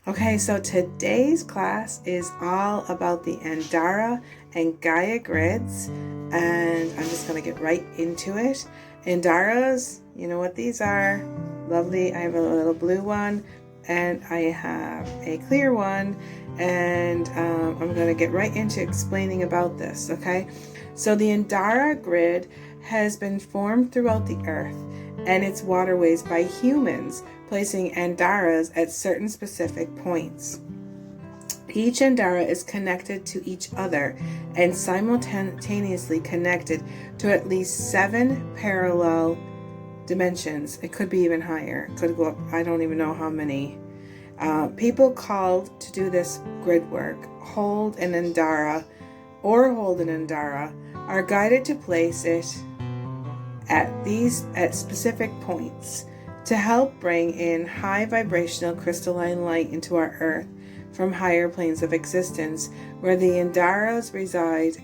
Okay, so today's class is all about the Andara and Gaia Grids, and I'm just going to get right into it. Andaras, you know what these are? Lovely. I have a little blue one, and I have a clear one, and I'm going to get right into explaining about this, okay? So the Andara Grid has been formed throughout the Earth and its waterways by humans, placing Andaras at certain specific points. Each Andara is connected to each other and simultaneously connected to at least 7 parallel dimensions. It could be even higher. It could go up. I don't even know how many. People called to do this grid work hold an Andara are guided to place it at specific points to help bring in high vibrational crystalline light into our earth from higher planes of existence where the Andaras reside,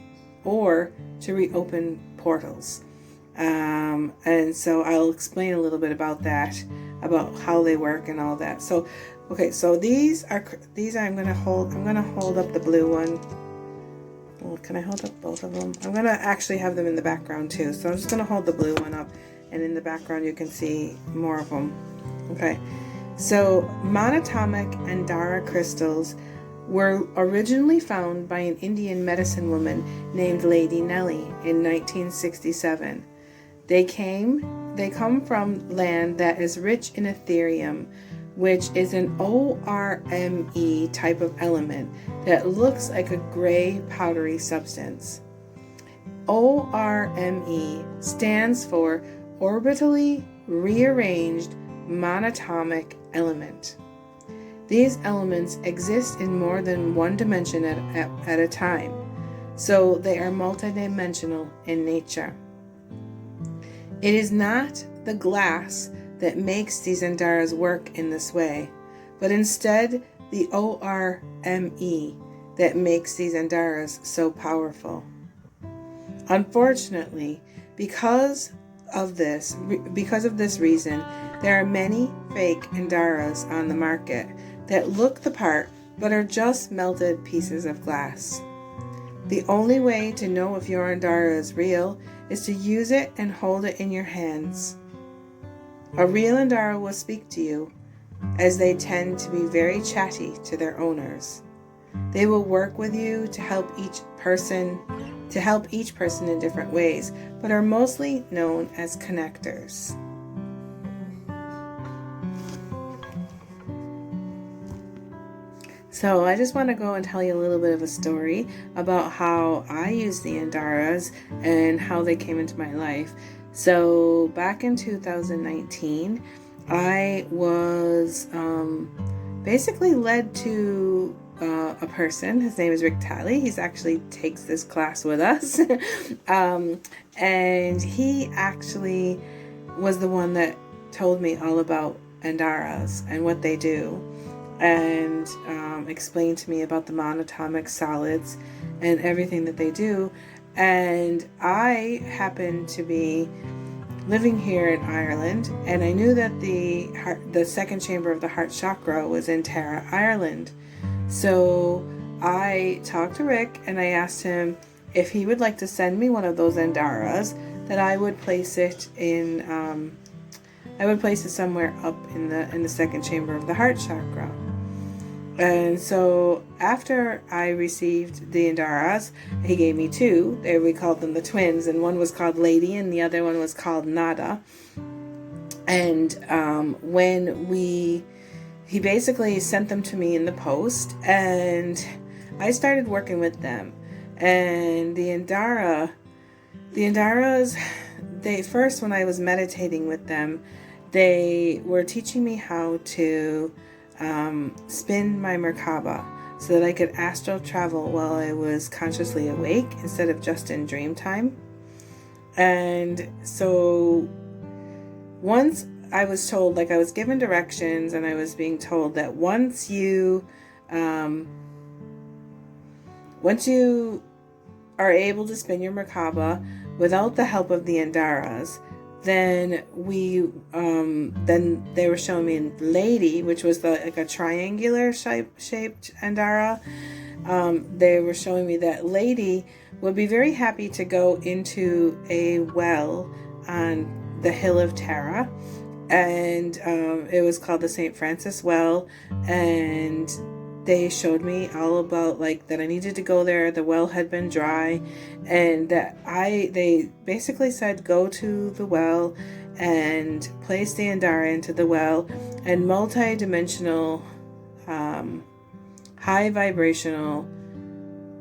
or to reopen portals. And so I'll explain a little bit about that, about how they work and all that. So okay, so these are I'm gonna hold up the blue one. Well, can I hold up both of them? I'm gonna actually have them in the background too. So I'm just gonna hold the blue one up, and in the background you can see more of them. Okay, so monatomic Andara crystals were originally found by an Indian medicine woman named Lady Nellie in 1967. They come from land that is rich in Ethereum, which is an ORME type of element that looks like a gray powdery substance. ORME stands for orbitally rearranged monatomic element. These elements exist in more than one dimension at a time, so they are multidimensional in nature. It is not the glass that makes these Andaras work in this way, but instead the ORME that makes these Andaras so powerful. Unfortunately, because of this reason, there are many fake Andaras on the market that look the part but are just melted pieces of glass. The only way to know if your Andara is real is to use it and hold it in your hands. A real Andara will speak to you, as they tend to be very chatty to their owners. They will work with you to help each person in different ways, but are mostly known as connectors. So I just want to go and tell you a little bit of a story about how I use the Andaras and how they came into my life. So back in 2019, I was basically led to a person. His name is Rick Talley. He's actually takes this class with us. And he actually was the one that told me all about Andaras and what they do, and explained to me about the monatomic solids and everything that they do. And I happened to be living here in Ireland, and I knew that the second chamber of the heart chakra was in Tara, Ireland. So I talked to Rick and I asked him if he would like to send me one of those Andaras, that I would place it in somewhere up in the second chamber of the heart chakra. And so after I received the Andaras, he gave me 2. We called them the twins, and one was called Lady and the other one was called Nada. And he basically sent them to me in the post, and I started working with them. And the Andaras, they first, when I was meditating with them, they were teaching me how to spin my Merkaba so that I could astral travel while I was consciously awake instead of just in dream time. And so once I was told, I was given directions, and I was being told that once you are able to spin your Merkaba without the help of the Andaras, then then they were showing me Lady, which was like a triangular shaped Andara. They were showing me that Lady would be very happy to go into a well on the Hill of Tara, and it was called the St. Francis Well, and they showed me all about like that I needed to go there. The well had been dry, and that they basically said go to the well and place the Andara into the well, and multi-dimensional high vibrational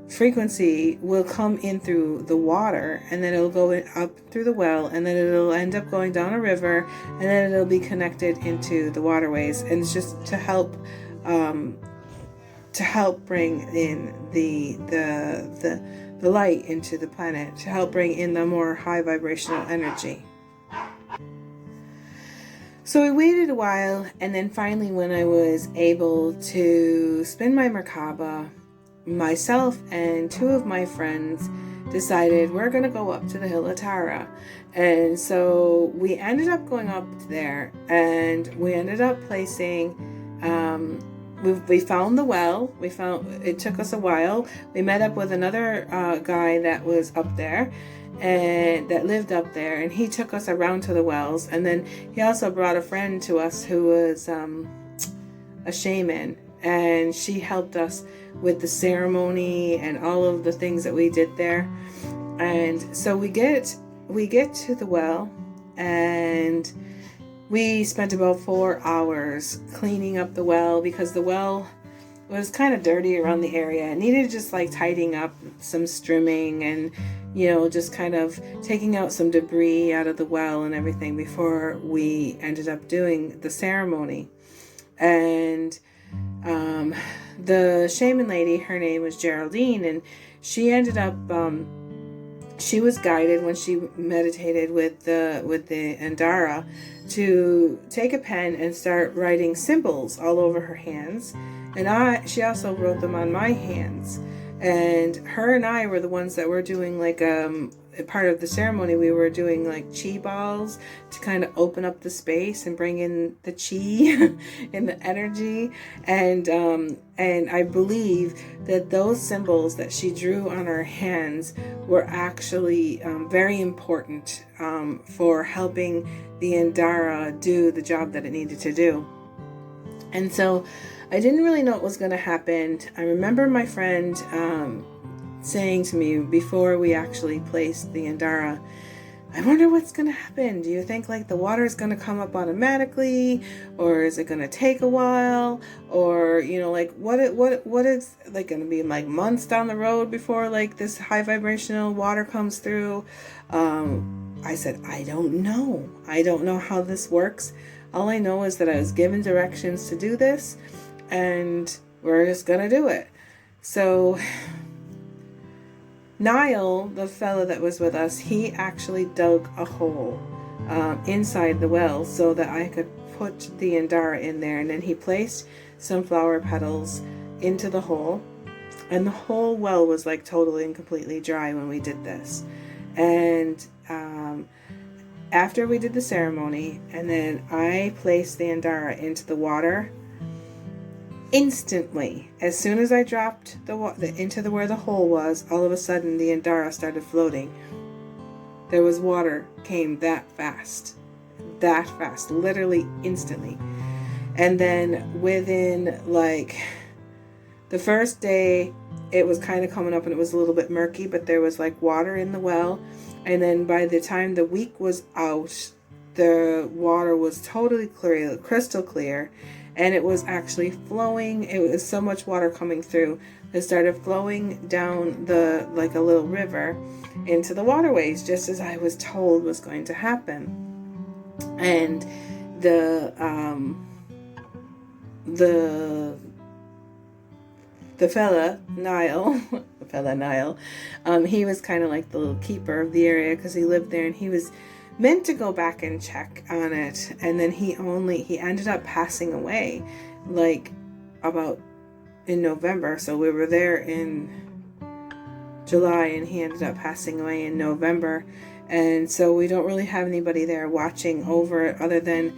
frequency will come in through the water, and then it'll go up through the well, and then it'll end up going down a river, and then it'll be connected into the waterways, and it's just to help bring in the light into the planet, to help bring in the more high vibrational energy. So we waited a while, and then finally when I was able to spin my Merkaba, myself and two of my friends decided we're going to go up to the Hill of Tara. And so we ended up going up there, and we ended up placing, we found the well. It took us a while. We met up with another guy that was up there, and that lived up there, and he took us around to the wells. And then he also brought a friend to us who was a shaman, and she helped us with the ceremony and all of the things that we did there. And so we get to the well, and we spent about 4 hours cleaning up the well, because the well was kind of dirty around the area. It needed just like tidying up, some strimming, and just kind of taking out some debris out of the well and everything before we ended up doing the ceremony. And the shaman lady, her name was Geraldine, and she ended up she was guided when she meditated with the Andara to take a pen and start writing symbols all over her hands, and she also wrote them on my hands. And her and I were the ones that were doing like part of the ceremony. We were doing like chi balls to kind of open up the space and bring in the chi and the energy. And I believe that those symbols that she drew on her hands were actually very important for helping the Andara do the job that it needed to do. And so I didn't really know what was going to happen. I remember my friend saying to me before we actually placed the Andara, I wonder what's going to happen. Do you think like the water is going to come up automatically, or is it going to take a while, or like what is like going to be like months down the road before like this high vibrational water comes through? I said, I don't know how this works. All I know is that I was given directions to do this, and we're just gonna do it. So Niall, the fellow that was with us, he actually dug a hole inside the well so that I could put the Andara in there, and then he placed some flower petals into the hole, and the whole well was like totally and completely dry when we did this. And after we did the ceremony, and then I placed the Andara into the water, instantly, as soon as I dropped into where the hole was, all of a sudden the Andara started floating. There was water came that fast, literally instantly. And then within like the first day, it was kind of coming up and it was a little bit murky, but there was like water in the well. And then by the time the week was out, the water was totally clear, crystal clear, and it was actually flowing. It was so much water coming through. It started flowing down like a little river into the waterways, just as I was told was going to happen. And the fella Niall, he was kind of like the little keeper of the area because he lived there, and he was meant to go back and check on it, and then he ended up passing away like about in November. So we were there in July, and he ended up passing away in November. And so we don't really have anybody there watching over it other than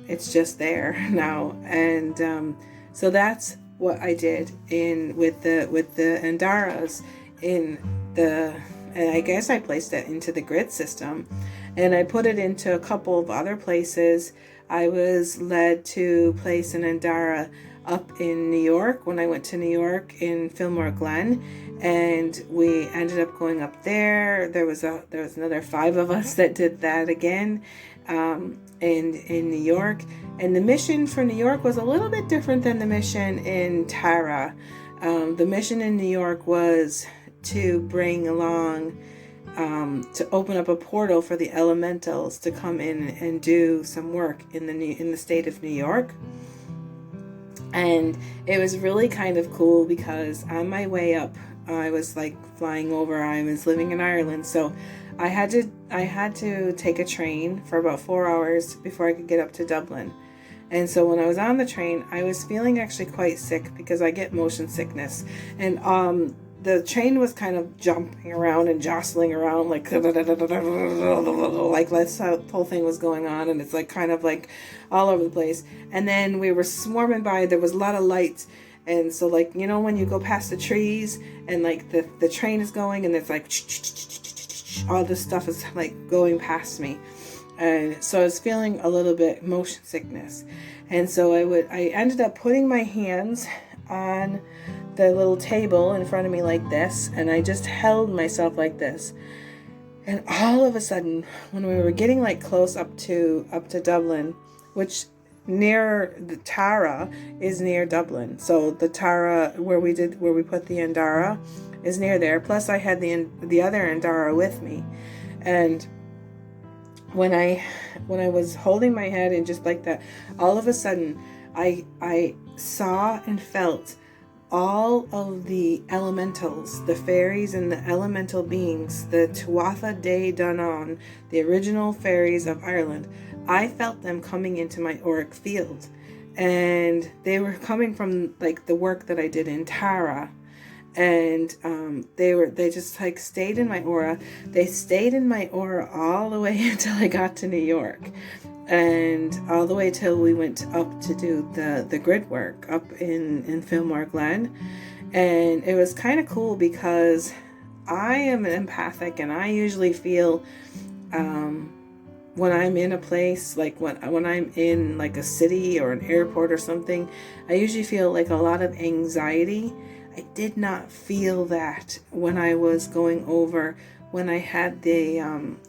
it's just there now. And so that's what I did with the Andaras in the, and I guess I placed it into the grid system, and I put it into a couple of other places. I was led to place an Andara up in New York when I went to New York in Fillmore Glen, and we ended up going up there. There was another 5 of us that did that again in New York. And the mission for New York was a little bit different than the mission in Tara. The mission in New York was to bring along, to open up a portal for the elementals to come in and do some work in the state of New York. And it was really kind of cool because on my way up, I was like flying over. I was living in Ireland, so I had to take a train for about 4 hours before I could get up to Dublin. And so when I was on the train, I was feeling actually quite sick because I get motion sickness. And the train was kind of jumping around and jostling around like this whole thing was going on, and it's like kind of like all over the place. And then we were swarming by. There was a lot of lights, and so like, you know, when you go past the trees and like the train is going and it's like all this stuff is like going past me. And so I was feeling a little bit motion sickness. And so I ended up putting my hands on the little table in front of me like this, and I just held myself like this. And all of a sudden, when we were getting like close up to Dublin, which near the Tara is near Dublin. So the Tara where we put the Andara is near there. Plus I had the other Andara with me. And when I was holding my head and just like that, all of a sudden I saw and felt all of the elementals, the fairies and the elemental beings, the Tuatha De Danann, the original fairies of Ireland. I felt them coming into my auric field, and they were coming from like the work that I did in Tara. And they just like stayed in my aura. They stayed in my aura all the way until I got to New York, and all the way till we went up to do the grid work up in Fillmore Glen. And it was kind of cool because I am empathic, and I usually feel when I'm in a place, like when I'm in like a city or an airport or something, I usually feel like a lot of anxiety. I did not feel that when I was going over, when I had the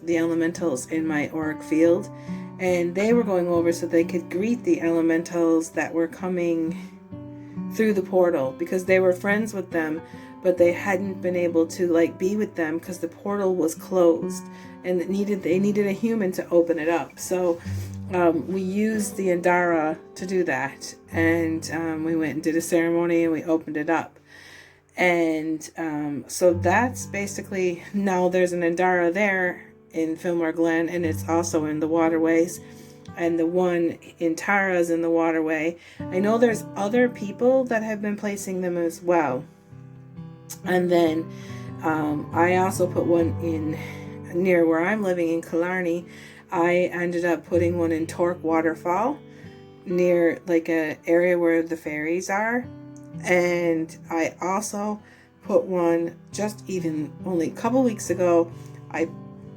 elementals in my auric field, and they were going over so they could greet the elementals that were coming through the portal, because they were friends with them, but they hadn't been able to like be with them because the portal was closed, and they needed a human to open it up. So we used the Andara to do that, and we went and did a ceremony and we opened it up. And so that's basically, now there's an Andara there in Fillmore Glen, and it's also in the waterways, and the one in Tara is in the waterway. I know there's other people that have been placing them as well. And then I also put one in near where I'm living in Killarney. I ended up putting one in Torque Waterfall near like a area where the ferries are. And I also put one just even only a couple weeks ago. I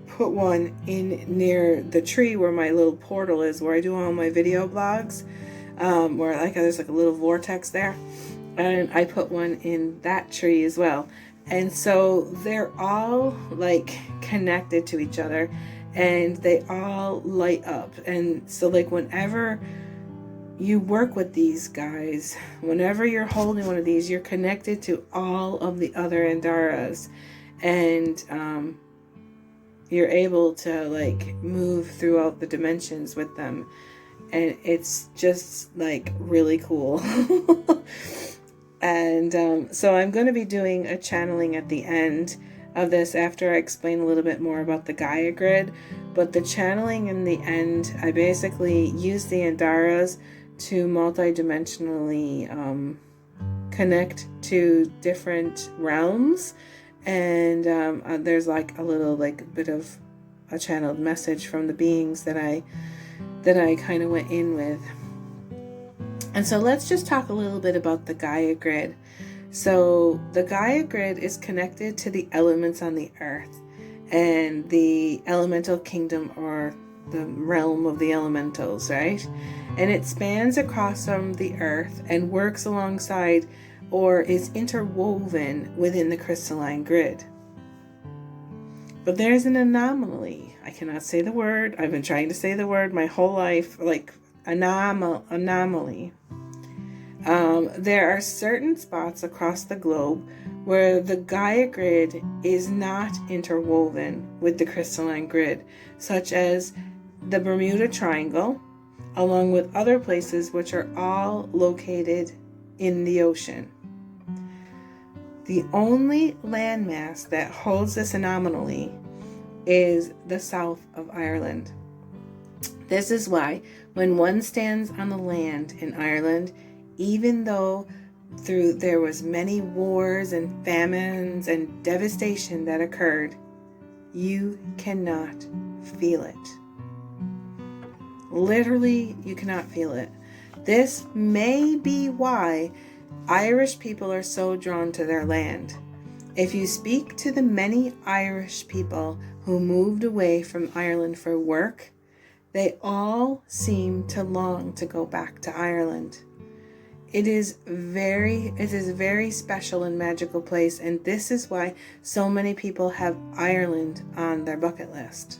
put one in near the tree where my little portal is, where I do all my video blogs, where like there's like a little vortex there, and I put one in that tree as well. And so they're all like connected to each other, and they all light up. And so like whenever you work with these guys, whenever you're holding one of these, you're connected to all of the other Andaras, and you're able to like move throughout the dimensions with them, and it's just like really cool. And so I'm going to be doing a channeling at the end of this after I explain a little bit more about the Gaia Grid. But the channeling in the end, I basically use the Andaras to multidimensionally connect to different realms And there's like a little like bit of a channeled message from the beings that I kind of went in with. And so let's just talk a little bit about the Gaia Grid. So the Gaia Grid is connected to the elements on the earth and the elemental kingdom, or the realm of the elementals, right? And it spans across from the earth and works alongside or is interwoven within the crystalline grid. But there's an anomaly. I cannot say the word. I've been trying to say the word my whole life, like anomaly. There are certain spots across the globe where the Gaia Grid is not interwoven with the crystalline grid, such as the Bermuda Triangle, along with other places which are all located in the ocean. The only landmass that holds this anomaly is the south of Ireland. This is why when one stands on the land in Ireland, even though there was many wars and famines and devastation that occurred, you cannot feel it. Literally, you cannot feel it. This may be why Irish people are so drawn to their land. If you speak to the many Irish people who moved away from Ireland for work, they all seem to long to go back to Ireland. It is a very special and magical place, and this is why so many people have Ireland on their bucket list.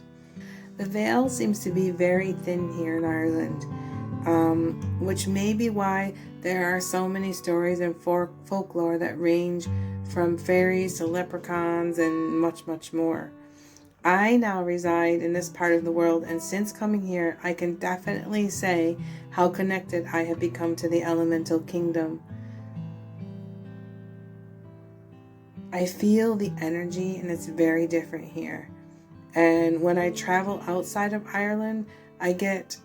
The veil seems to be very thin here in Ireland, which may be why there are so many stories and folklore that range from fairies to leprechauns and much, much more. I now reside in this part of the world, and since coming here, I can definitely say how connected I have become to the elemental kingdom. I feel the energy, and it's very different here. And when I travel outside of Ireland, I get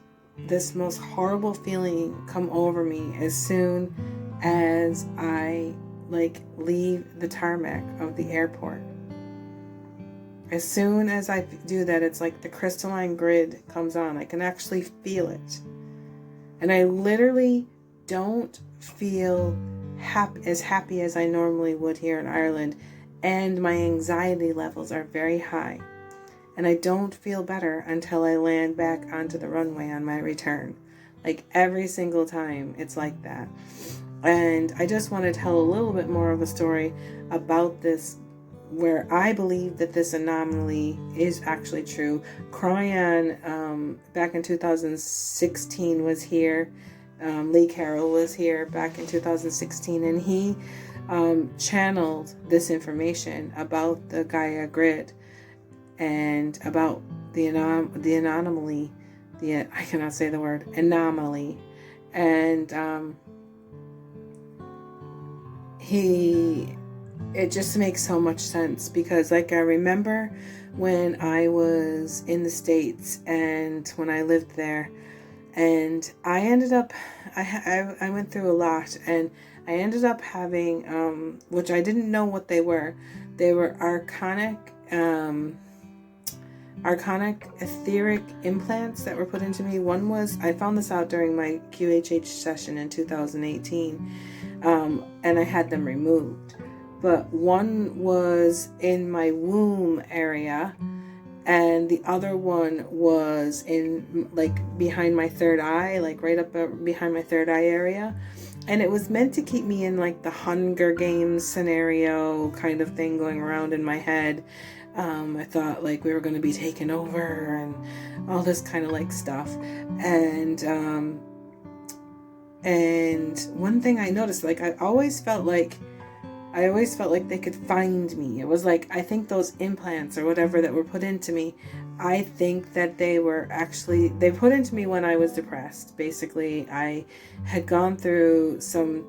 this most horrible feeling come over me as soon as I leave the tarmac of the airport. As soon as I do that, it's like the crystalline grid comes on. I can actually feel it. And I literally don't feel as happy as I normally would here in Ireland. And my anxiety levels are very high. And I don't feel better until I land back onto the runway on my return. Like every single time, it's like that. And I just want to tell a little bit more of a story about this, where I believe that this anomaly is actually true. Cryon, back in 2016 was here. Lee Carroll was here back in 2016, and he channeled this information about the Gaia Grid and about the anomaly. I cannot say the word anomaly, and it just makes so much sense, because I remember when I was in the States and when I lived there, and I ended up, I went through a lot, and I ended up having, which I didn't know what they were. They were archonic etheric implants that were put into me. One was, I found this out during my QHH session in 2018, and I had them removed. But one was in my womb area, and the other one was in behind my third eye, right up behind my third eye area. And it was meant to keep me in the Hunger Games scenario kind of thing going around in my head. I thought we were going to be taken over and all this kind of stuff. And one thing I noticed, I always felt like they could find me. It was I think those implants or whatever that were put into me, I think that they put into me when I was depressed. Basically, I had gone through some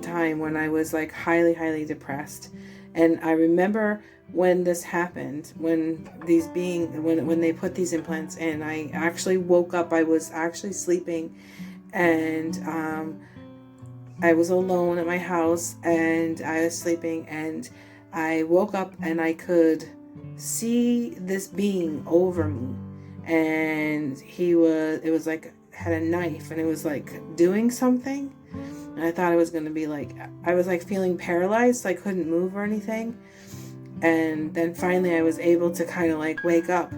time when I was highly, highly depressed. And I remember when this happened, when they put these implants in, I actually woke up. I was actually sleeping, and I was alone at my house, and I was sleeping, and I woke up and I could see this being over me, and it was like had a knife, and it was like doing something, and I thought it was going to be like, I was like feeling paralyzed, so I couldn't move or anything. And then finally I was able to kind of like wake up.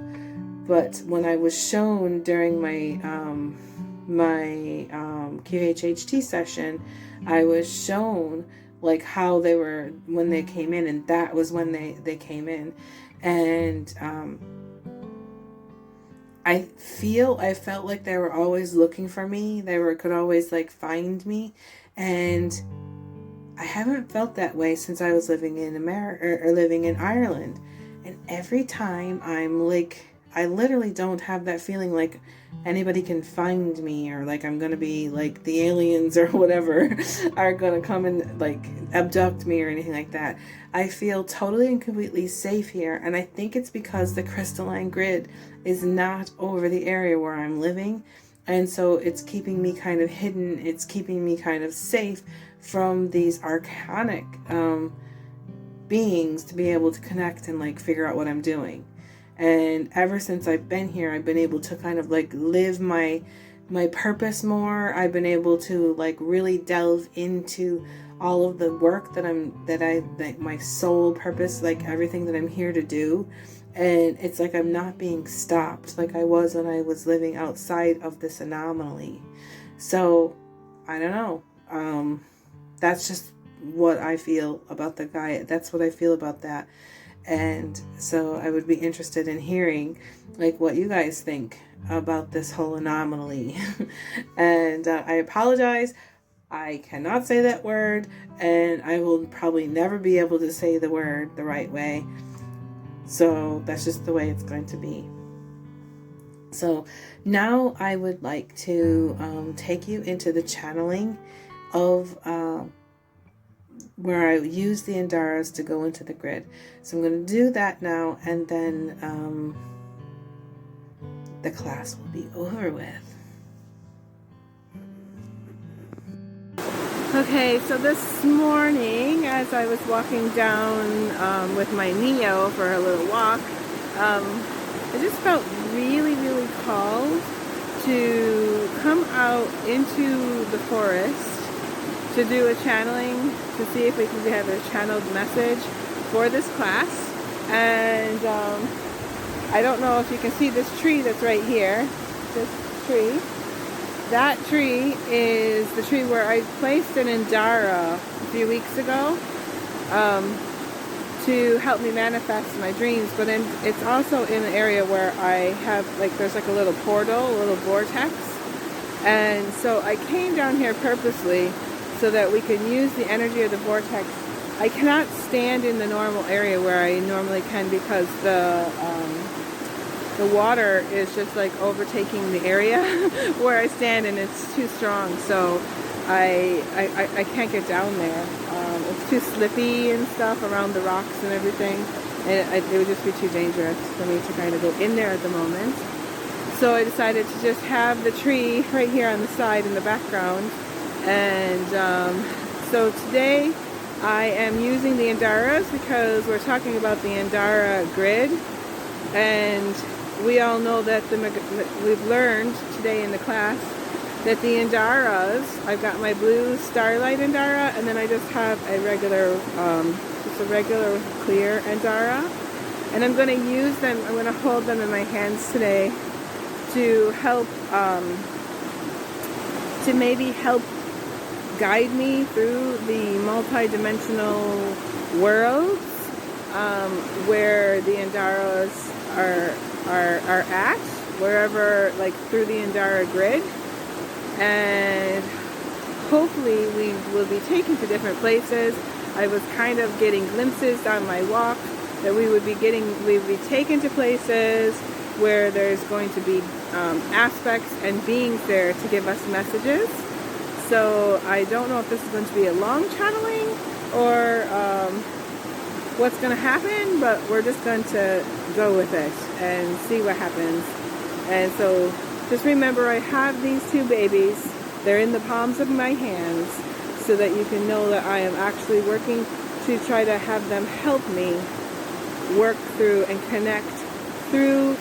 But when I was shown during my QHHT session, I was shown like how they were when they came in, and that was when they came in. And I felt like they were always looking for me. Could always like find me. And I haven't felt that way since I was living in America or living in Ireland. And every time I'm like, I literally don't have that feeling like anybody can find me, or like I'm going to be like the aliens or whatever are going to come and like abduct me or anything like that. I feel totally and completely safe here. And I think it's because the crystalline grid is not over the area where I'm living. And so it's keeping me kind of hidden. It's keeping me kind of safe from these archonic beings to be able to connect and like figure out what I'm doing. And ever since I've been here, I've been able to kind of like live my purpose more. I've been able to like really delve into all of the work that my soul purpose, like everything that I'm here to do. And it's like I'm not being stopped like I was when I was living outside of this anomaly. So I don't know. That's just what I feel about the Gaia. That's what I feel about that. And so I would be interested in hearing like what you guys think about this whole anomaly. And I apologize. I cannot say that word, and I will probably never be able to say the word the right way. So that's just the way it's going to be. So now I would like to take you into the channeling of where I use the Andaras to go into the grid. So I'm going to do that now, and then the class will be over with. Okay, so this morning as I was walking down with my Neo for a little walk, I just felt really, really called to come out into the forest to do a channeling, to see if we can have a channeled message for this class. And I don't know if you can see this tree that's right here, this tree. That tree is the tree where I placed an Andara a few weeks ago to help me manifest my dreams. But it's also in an area where I have, like, there's like a little portal, a little vortex. And so I came down here purposely so that we can use the energy of the vortex. I cannot stand in the normal area where I normally can, because the water is just like overtaking the area where I stand, and it's too strong. So I can't get down there. It's too slippy and stuff around the rocks and everything. And it would just be too dangerous for me to kind of go in there at the moment. So I decided to just have the tree right here on the side in the background. And so today I am using the Andaras because we're talking about the Andara Grid. And we all know that we've learned today in the class that the Andaras, I've got my blue Starlight Andara, and then I just have a regular, clear Andara. And I'm going to use them, I'm going to hold them in my hands today to help, to maybe help guide me through the multi-dimensional worlds where the Andaras are at, wherever, like through the Andara Grid. And hopefully we will be taken to different places. I was kind of getting glimpses on my walk that we would be taken to places where there's going to be aspects and beings there to give us messages. So I don't know if this is going to be a long channeling or what's going to happen, but we're just going to go with it and see what happens. And so just remember, I have these two babies. They're in the palms of my hands, so that you can know that I am actually working to try to have them help me work through and connect through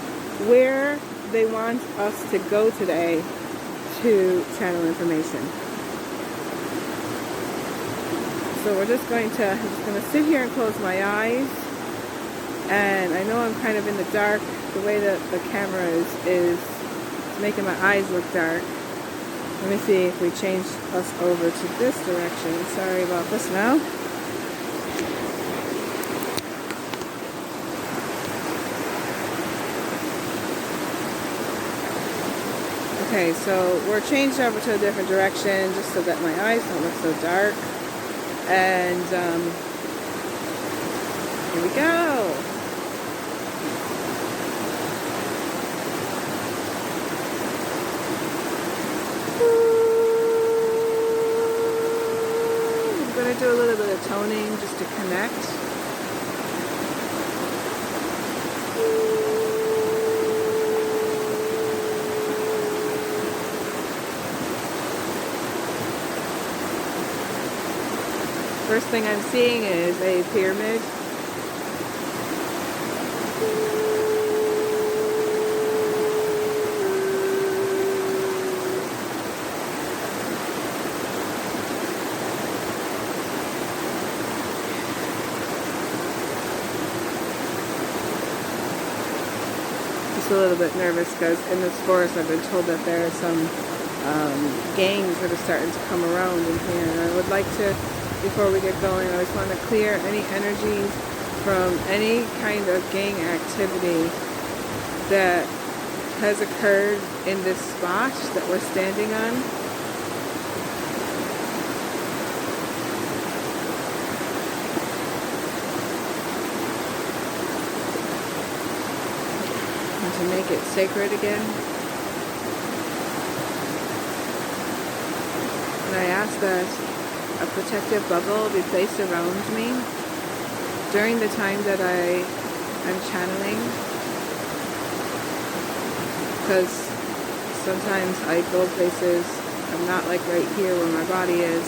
where they want us to go today to channel information. So I'm just going to sit here and close my eyes. And I know I'm kind of in the dark. The way that the camera is making my eyes look dark. Let me see if we change us over to this direction. Sorry about this now. Okay, so we're changed over to a different direction just so that my eyes don't look so dark. And here we go. I'm going to do a little bit of toning just to connect. First thing I'm seeing is a pyramid. Just a little bit nervous because in this forest I've been told that there are some gangs that are starting to come around in here, and I would like to, before we get going, I just want to clear any energies from any kind of gang activity that has occurred in this spot that we're standing on. And to make it sacred again. And I ask that a protective bubble be placed around me during the time that I am channeling, because sometimes I go places I'm not like right here where my body is,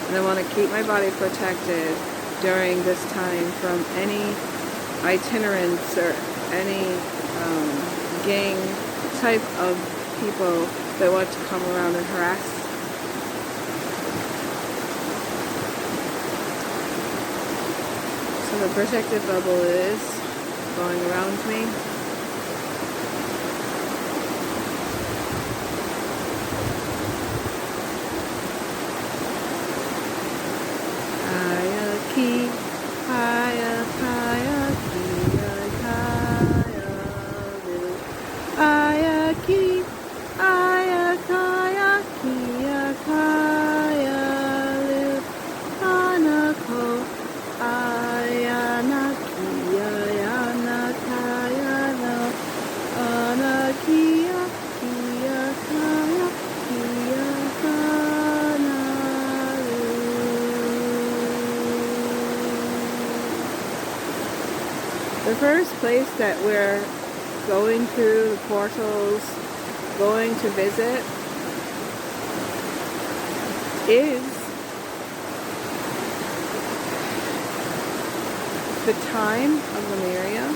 and I want to keep my body protected during this time from any itinerants or any gang type of people that want to come around and harass. The protective bubble is going around me. Ayaki, ayaki, ayaki, anako. The first place that we're going through the portals, going to visit, is the time of Lemuria.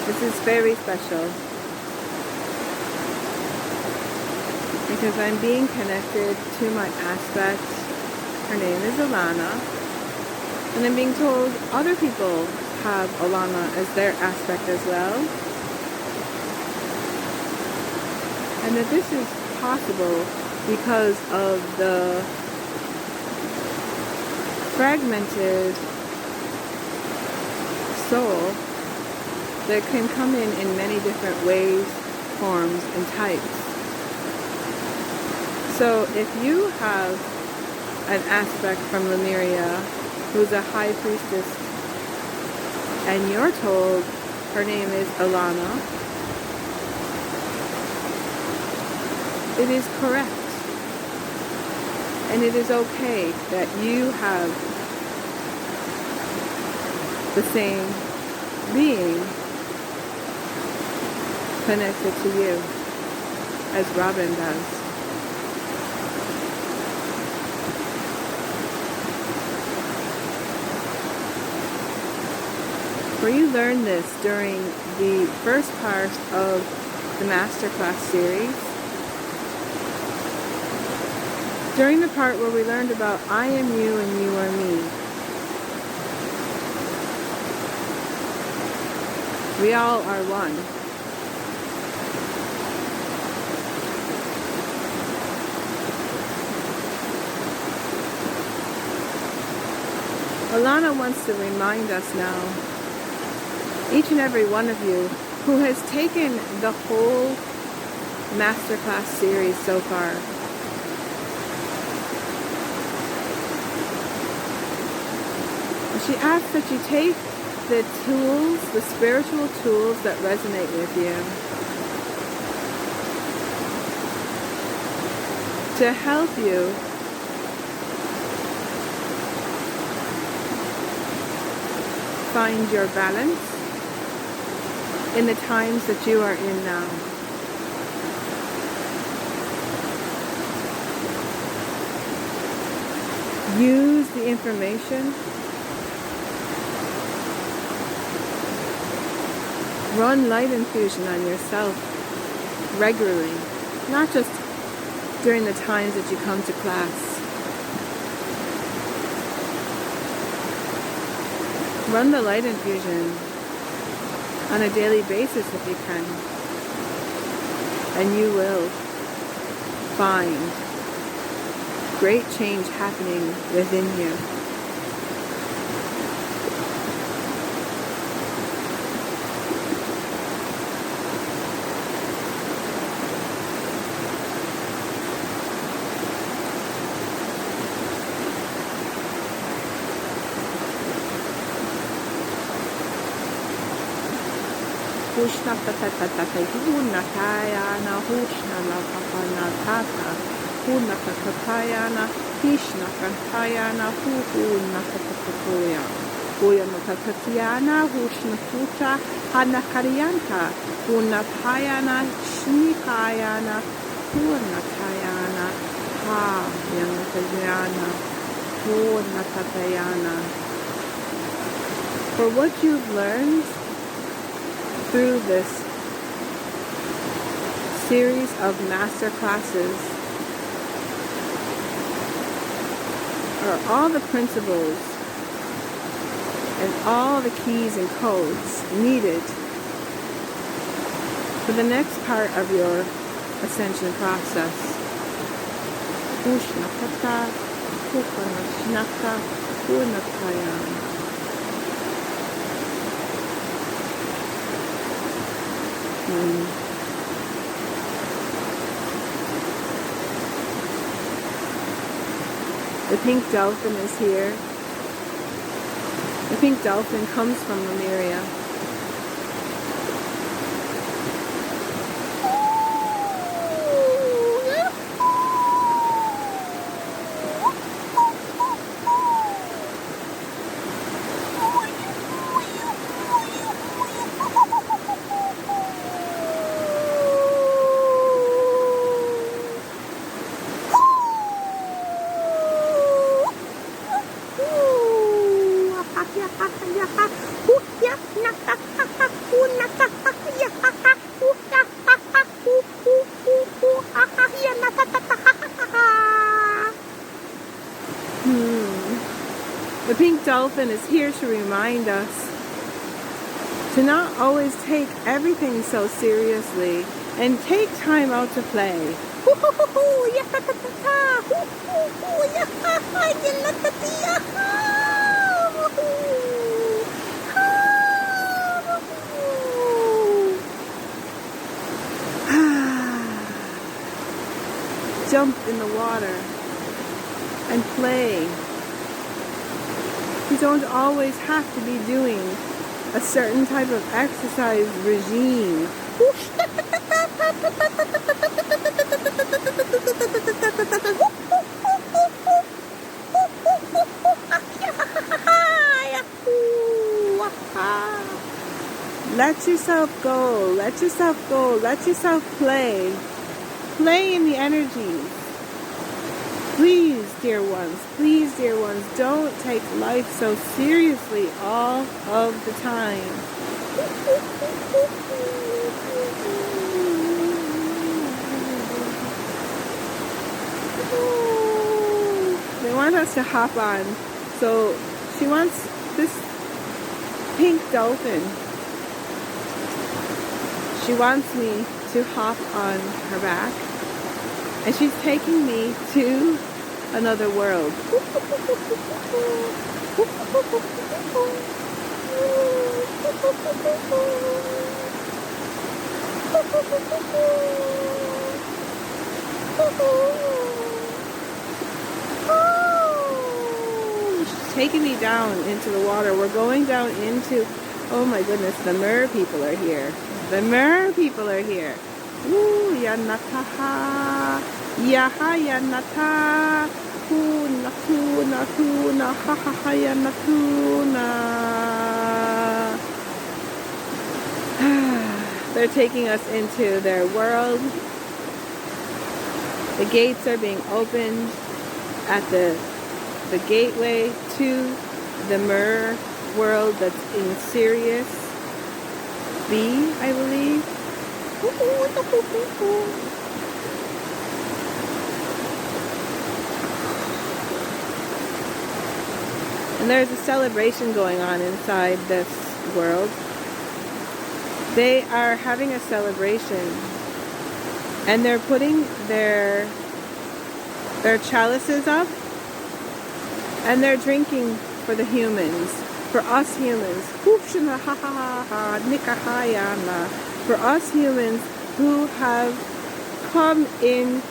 This is very special because I'm being connected to my aspect. Her name is Alana, and I'm being told other people have Alana as their aspect as well, and that this is possible because of the fragmented soul that can come in many different ways, forms, and types. So if you have an aspect from Lemuria who's a high priestess and you're told her name is Alana, it is correct. And it is okay that you have the same being connected to you as Robin does. For you learned this during the first part of the Masterclass series. During the part where we learned about I am you and you are me. We all are one. Alana wants to remind us now, each and every one of you who has taken the whole Masterclass series so far, she asks that you take the tools, the spiritual tools that resonate with you, to help you find your balance in the times that you are in now. Use the information. Run light infusion on yourself regularly, not just during the times that you come to class. Run the light infusion on a daily basis if you can, and you will find great change happening within you. Hushna tatatata huna tayana hushna la papana tata huna tatatayana hishna kantayana huna tatatoya huya matatatiana hushna tuta hana karyanta huna payana shnikayana huna tayana ha yana tayana huna tatayana. For what you've learned through this series of master classes are all the principles and all the keys and codes needed for the next part of your ascension process. The pink dolphin is here. The pink dolphin comes from Lemuria. The pink dolphin is here to remind us to not always take everything so seriously, and take time out to play. Jump in the water and play. You don't always have to be doing a certain type of exercise regime. Let yourself go, let yourself go, let yourself play. Play in the energies. Please, dear ones, don't take life so seriously all of the time. They want us to hop on. So she wants this pink dolphin. She wants me to hop on her back. And she's taking me to another world. She's taking me down into the water. We're going down into, oh my goodness, the Mer-People are here. The Mer-People are here. Ooh, yanataha, yaha yanata, kuna, ha ha ha yanatuna. They're taking us into their world. The gates are being opened at the gateway to the Mer world that's in Sirius B, I believe. And there's a celebration going on inside this world. They are having a celebration, and they're putting their chalices up, and they're drinking for the humans, for us humans. For us humans who have come in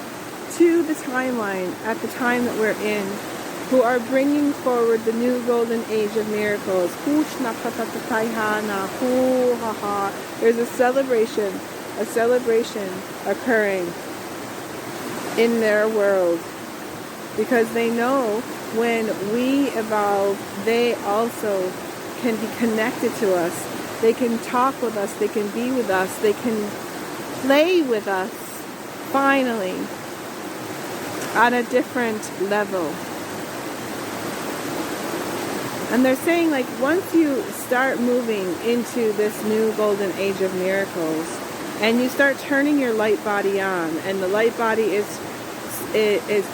to the timeline at the time that we're in, who are bringing forward the new golden age of miracles. There's a celebration occurring in their world, because they know when we evolve, they also can be connected to us. They can talk with us, they can be with us, they can play with us, finally, on a different level. And they're saying, like, once you start moving into this new golden age of miracles, and you start turning your light body on, and the light body is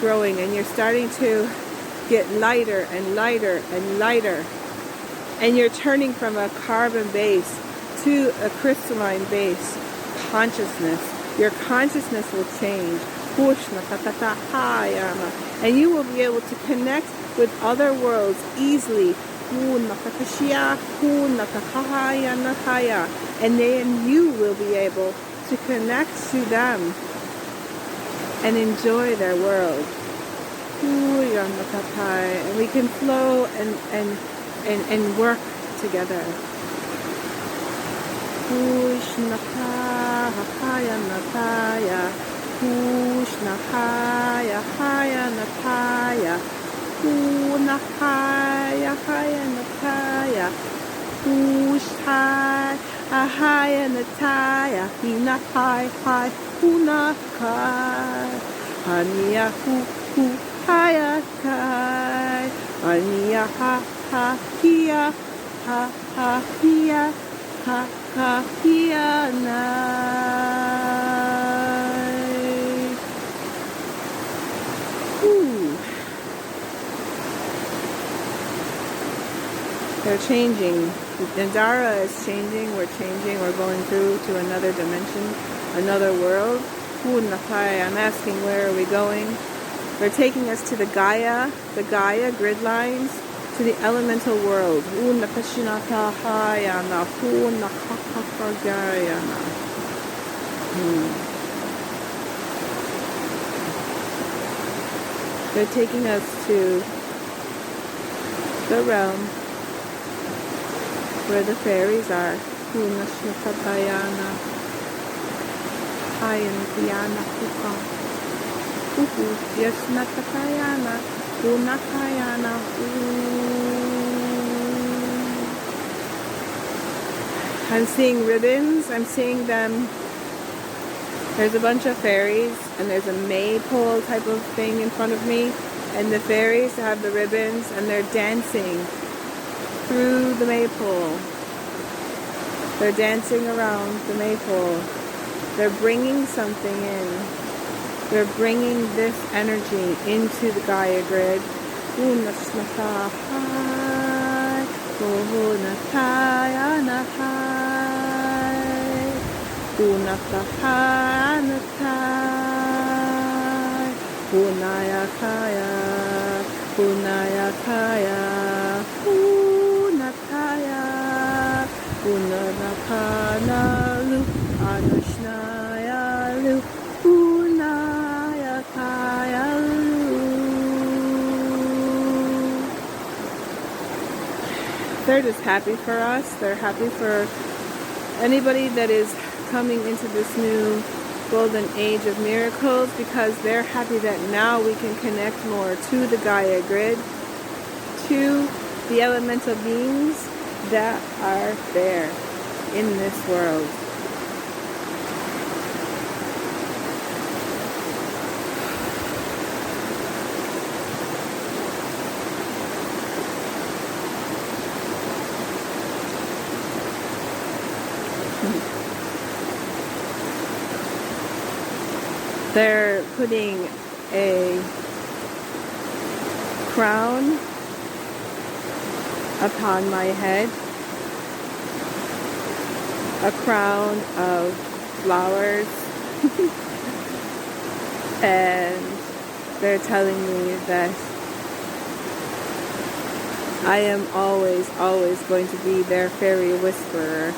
growing, and you're starting to get lighter and lighter and lighter, and you're turning from a carbon base to a crystalline base consciousness. Your consciousness will change. And you will be able to connect with other worlds easily. And then you will be able to connect to them and enjoy their world. And we can flow and work together. They're changing Andara is changing, we're changing, we're going through to another dimension, another world. I'm asking, where are we going? They're taking us to the Gaia grid lines, to the elemental world. They're taking us to the realm where the fairies are. I'm seeing ribbons. I'm seeing them. There's a bunch of fairies, and there's a maypole type of thing in front of me, and the fairies have the ribbons, and they're dancing through the maypole. They're dancing around the maypole. They're bringing something in. They're bringing this energy into the Gaia grid. They're just happy for us. They're happy for anybody that is coming into this new golden age of miracles, because they're happy that now we can connect more to the Gaia grid, to the elemental beings that are there in this world. They're putting a crown upon my head, a crown of flowers, and they're telling me that I am always, always going to be their fairy whisperer.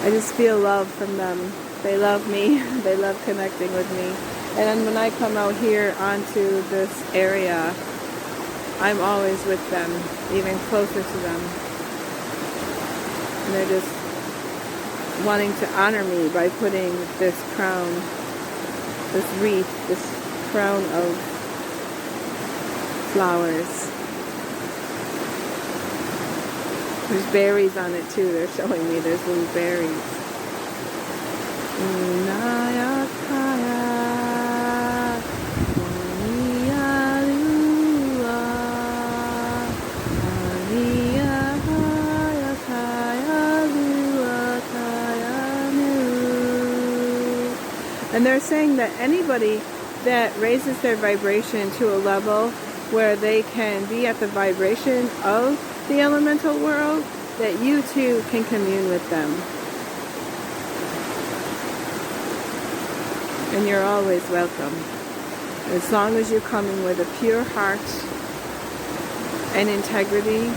I just feel love from them. They love me. They love connecting with me. And then when I come out here onto this area, I'm always with them, even closer to them. And they're just wanting to honor me by putting this crown, this wreath, this crown of flowers. There's berries on it too. They're showing me there's little berries. And they're saying that anybody that raises their vibration to a level where they can be at the vibration of the elemental world, that you too can commune with them. And you're always welcome. As long as you're coming with a pure heart and integrity,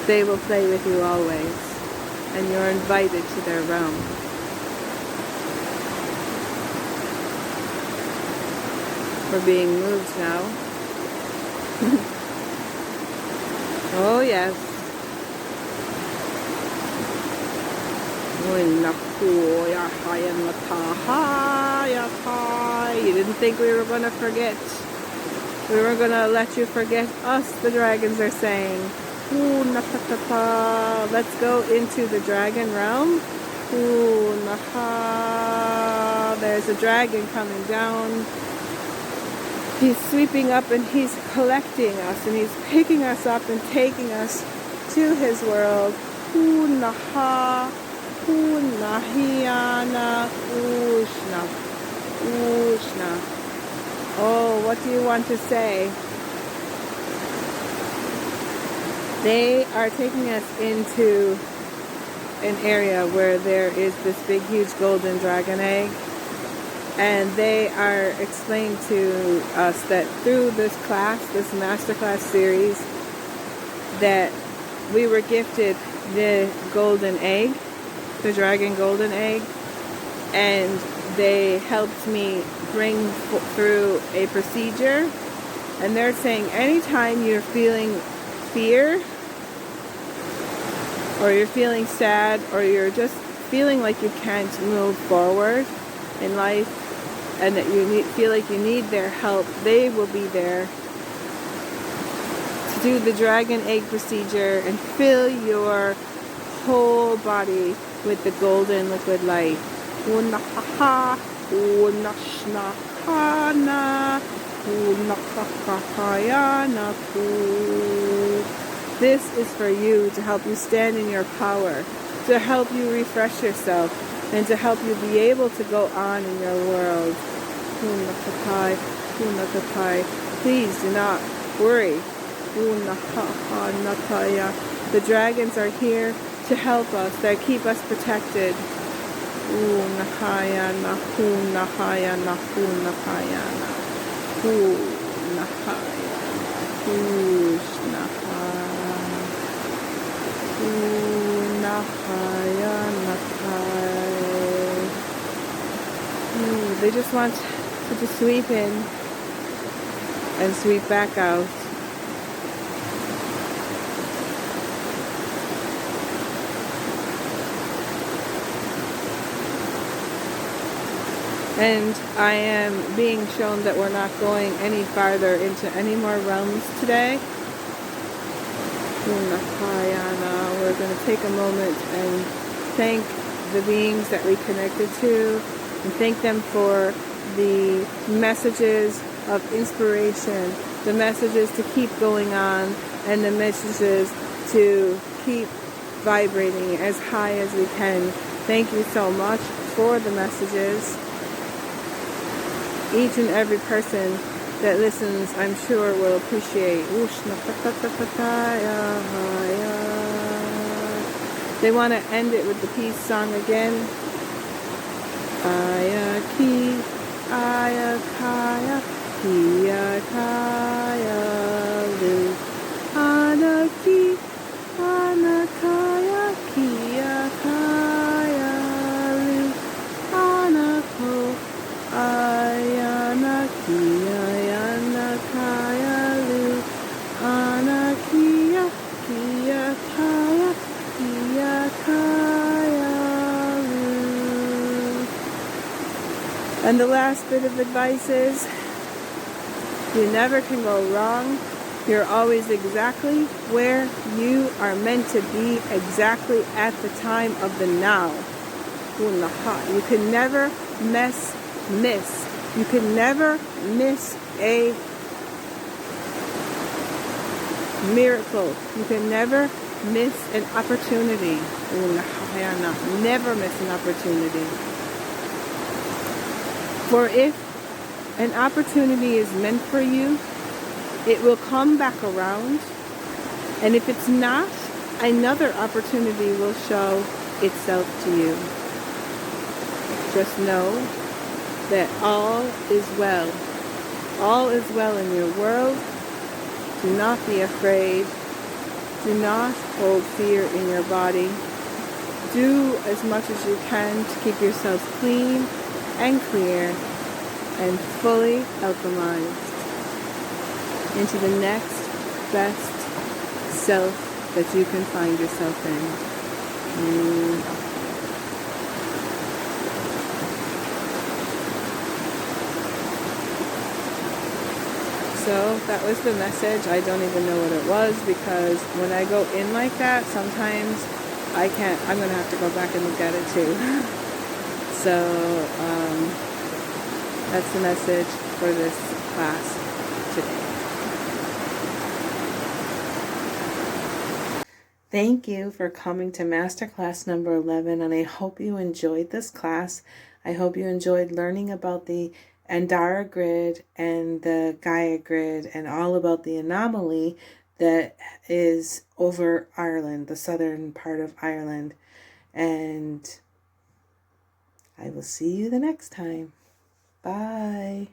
they will play with you always. And you're invited to their realm. We're being moved now. Oh yes. You didn't think we were going to forget. We were going to let you forget us, the dragons are saying. Let's go into the dragon realm. There's a dragon coming down. He's sweeping up and he's collecting us and he's picking us up and taking us to his world. Oh, what do you want to say? They are taking us into an area where there is this big, huge golden dragon egg. And they are explaining to us that through this class, this masterclass series, that we were gifted the golden egg, the dragon golden egg, and they helped me bring through a procedure. And they're saying anytime you're feeling fear, or you're feeling sad, or you're just feeling like you can't move forward in life, and that you feel like you need their help, they will be there to do the dragon egg procedure and fill your whole body with the golden liquid light. This is for you, to help you stand in your power, to help you refresh yourself, and to help you be able to go on in your world. Please do not worry. The dragons are here to help us, they keep us protected. They just want to just sweep in and sweep back out. And I am being shown that we're not going any farther into any more realms today. We're going to take a moment and thank the beings that we connected to, and thank them for the messages of inspiration, the messages to keep going on, and the messages to keep vibrating as high as we can. Thank you so much for the messages. Each and every person that listens, I'm sure, will appreciate. They want to end it with the peace song again. Aya ki, aya kaya, kia kaya lu. Ana ki, ana kaya, kia kaya lu. Ana ko, ayana kia, ayana kaya lu. Ana kia, kia kaya, kia kaya. And the last bit of advice is, you never can go wrong. You're always exactly where you are meant to be, exactly at the time of the now. You can never miss. You can never miss a miracle. You can never miss an opportunity. Never miss an opportunity. For if an opportunity is meant for you, it will come back around. And if it's not, another opportunity will show itself to you. Just know that all is well. All is well in your world. Do not be afraid. Do not hold fear in your body. Do as much as you can to keep yourself clean and clear and fully alchemized into the next best self that you can find yourself in. So that was the message. I don't even know what it was, because when I go in like that, sometimes I can't. I'm going to have to go back and look at it too. So that's the message for this class today. Thank you for coming to Masterclass number 11, and I hope you enjoyed this class. I hope you enjoyed learning about the Andara Grid and the Gaia Grid and all about the anomaly that is over Ireland, the southern part of Ireland. And I will see you the next time. Bye.